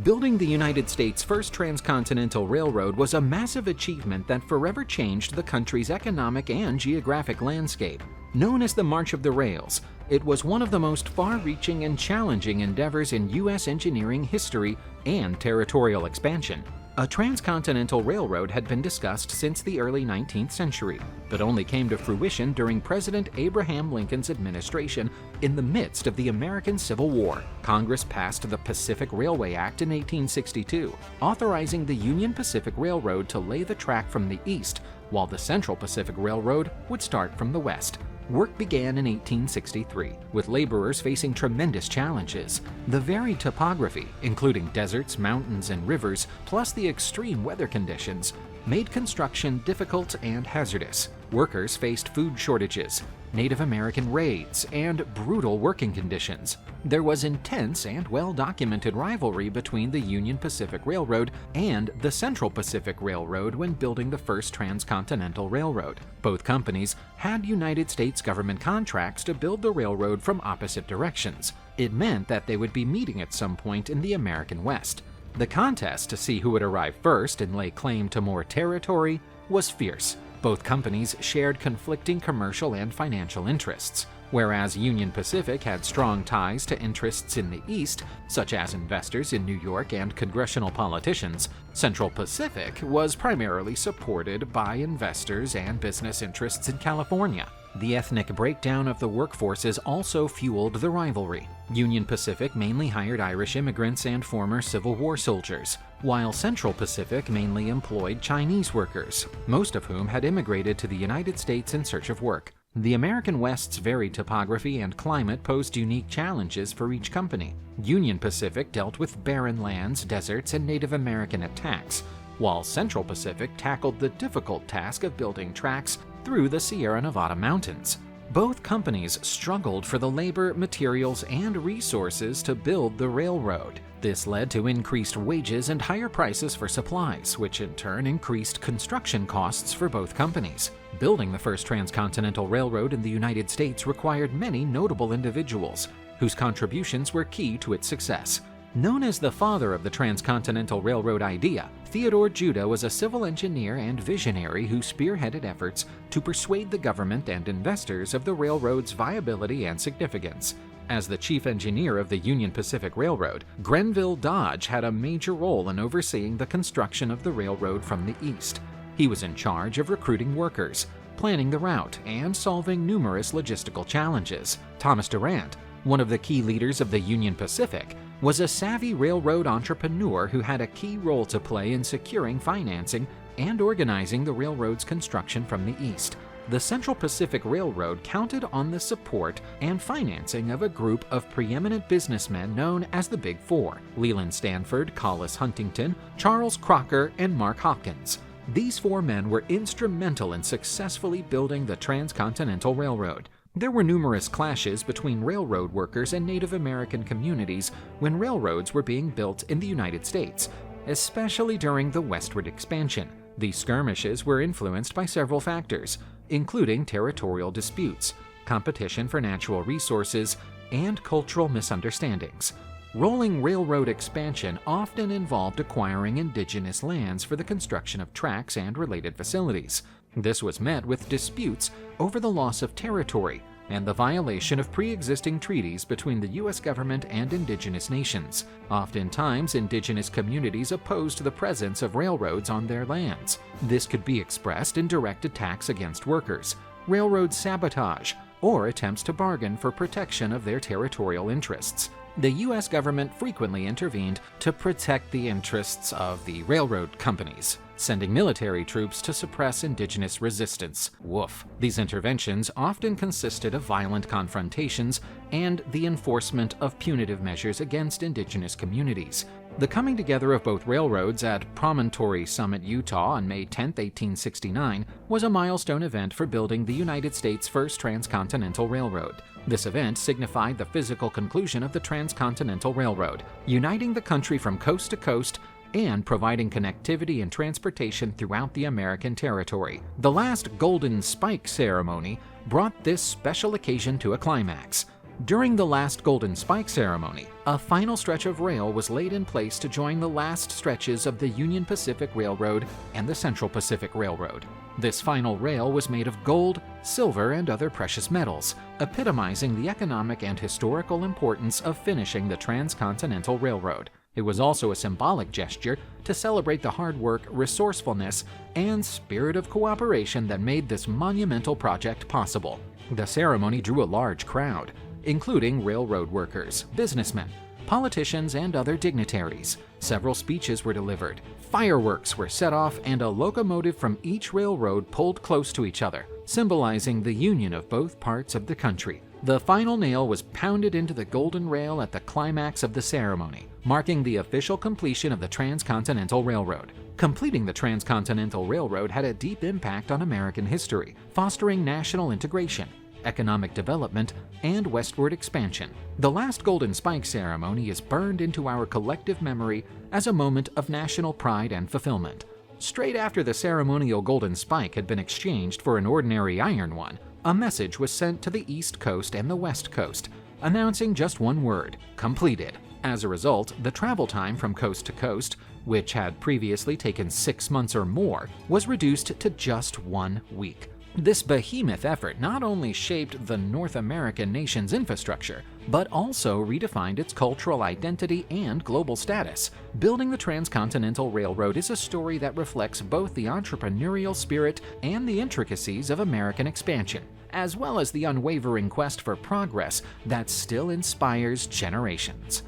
Building the United States' first transcontinental railroad was a massive achievement that forever changed the country's economic and geographic landscape. Known as the March of the Rails, it was one of the most far-reaching and challenging endeavors in U.S. engineering history and territorial expansion. A transcontinental railroad had been discussed since the early 19th century, but only came to fruition during President Abraham Lincoln's administration in the midst of the American Civil War. Congress passed the Pacific Railway Act in 1862, authorizing the Union Pacific Railroad to lay the track from the east, while the Central Pacific Railroad would start from the west. Work began in 1863, with laborers facing tremendous challenges. The varied topography, including deserts, mountains, and rivers, plus the extreme weather conditions, made construction difficult and hazardous. Workers faced food shortages, Native American raids, and brutal working conditions. There was intense and well-documented rivalry between the Union Pacific Railroad and the Central Pacific Railroad when building the first transcontinental railroad. Both companies had United States government contracts to build the railroad from opposite directions. It meant that they would be meeting at some point in the American West. The contest to see who would arrive first and lay claim to more territory was fierce. Both companies shared conflicting commercial and financial interests. Whereas Union Pacific had strong ties to interests in the East, such as investors in New York and congressional politicians, Central Pacific was primarily supported by investors and business interests in California. The ethnic breakdown of the workforces also fueled the rivalry. Union Pacific mainly hired Irish immigrants and former Civil War soldiers, while Central Pacific mainly employed Chinese workers, most of whom had immigrated to the United States in search of work. The American West's varied topography and climate posed unique challenges for each company. Union Pacific dealt with barren lands, deserts, and Native American attacks, while Central Pacific tackled the difficult task of building tracks through the Sierra Nevada mountains. Both companies struggled for the labor, materials, and resources to build the railroad. This led to increased wages and higher prices for supplies, which in turn increased construction costs for both companies. Building the first transcontinental railroad in the United States required many notable individuals, whose contributions were key to its success. Known as the father of the transcontinental railroad idea, Theodore Judah was a civil engineer and visionary who spearheaded efforts to persuade the government and investors of the railroad's viability and significance. As the chief engineer of the Union Pacific Railroad, Grenville Dodge had a major role in overseeing the construction of the railroad from the east. He was in charge of recruiting workers, planning the route, and solving numerous logistical challenges. Thomas Durant, one of the key leaders of the Union Pacific, was a savvy railroad entrepreneur who had a key role to play in securing financing and organizing the railroad's construction from the east. The Central Pacific Railroad counted on the support and financing of a group of preeminent businessmen known as the Big Four: Leland Stanford, Collis Huntington, Charles Crocker, and Mark Hopkins. These four men were instrumental in successfully building the Transcontinental Railroad. There were numerous clashes between railroad workers and Native American communities when railroads were being built in the United States, especially during the westward expansion. These skirmishes were influenced by several factors, including territorial disputes, competition for natural resources, and cultural misunderstandings. Rolling railroad expansion often involved acquiring indigenous lands for the construction of tracks and related facilities. This was met with disputes over the loss of territory and the violation of pre-existing treaties between the U.S. government and indigenous nations. Oftentimes, indigenous communities opposed the presence of railroads on their lands. This could be expressed in direct attacks against workers, railroad sabotage, or attempts to bargain for protection of their territorial interests. The U.S. government frequently intervened to protect the interests of the railroad companies, sending military troops to suppress indigenous resistance. Woof. These interventions often consisted of violent confrontations and the enforcement of punitive measures against indigenous communities. The coming together of both railroads at Promontory Summit, Utah on May 10, 1869 was a milestone event for building the United States' first transcontinental railroad. This event signified the physical conclusion of the Transcontinental Railroad, uniting the country from coast to coast and providing connectivity and transportation throughout the American territory. The last Golden Spike ceremony brought this special occasion to a climax. During the last Golden Spike ceremony, a final stretch of rail was laid in place to join the last stretches of the Union Pacific Railroad and the Central Pacific Railroad. This final rail was made of gold, silver, and other precious metals, epitomizing the economic and historical importance of finishing the Transcontinental Railroad. It was also a symbolic gesture to celebrate the hard work, resourcefulness, and spirit of cooperation that made this monumental project possible. The ceremony drew a large crowd, including railroad workers, businessmen, politicians, and other dignitaries. Several speeches were delivered, fireworks were set off, and a locomotive from each railroad pulled close to each other, symbolizing the union of both parts of the country. The final nail was pounded into the golden rail at the climax of the ceremony, marking the official completion of the Transcontinental Railroad. Completing the Transcontinental Railroad had a deep impact on American history, fostering national integration, economic development, and westward expansion. The last Golden Spike ceremony is burned into our collective memory as a moment of national pride and fulfillment. Straight after the ceremonial Golden Spike had been exchanged for an ordinary iron one, a message was sent to the East Coast and the West Coast, announcing just one word: completed. As a result, the travel time from coast to coast, which had previously taken 6 months or more, was reduced to just 1 week. This behemoth effort not only shaped the North American nation's infrastructure, but also redefined its cultural identity and global status. Building the Transcontinental Railroad is a story that reflects both the entrepreneurial spirit and the intricacies of American expansion, as well as the unwavering quest for progress that still inspires generations.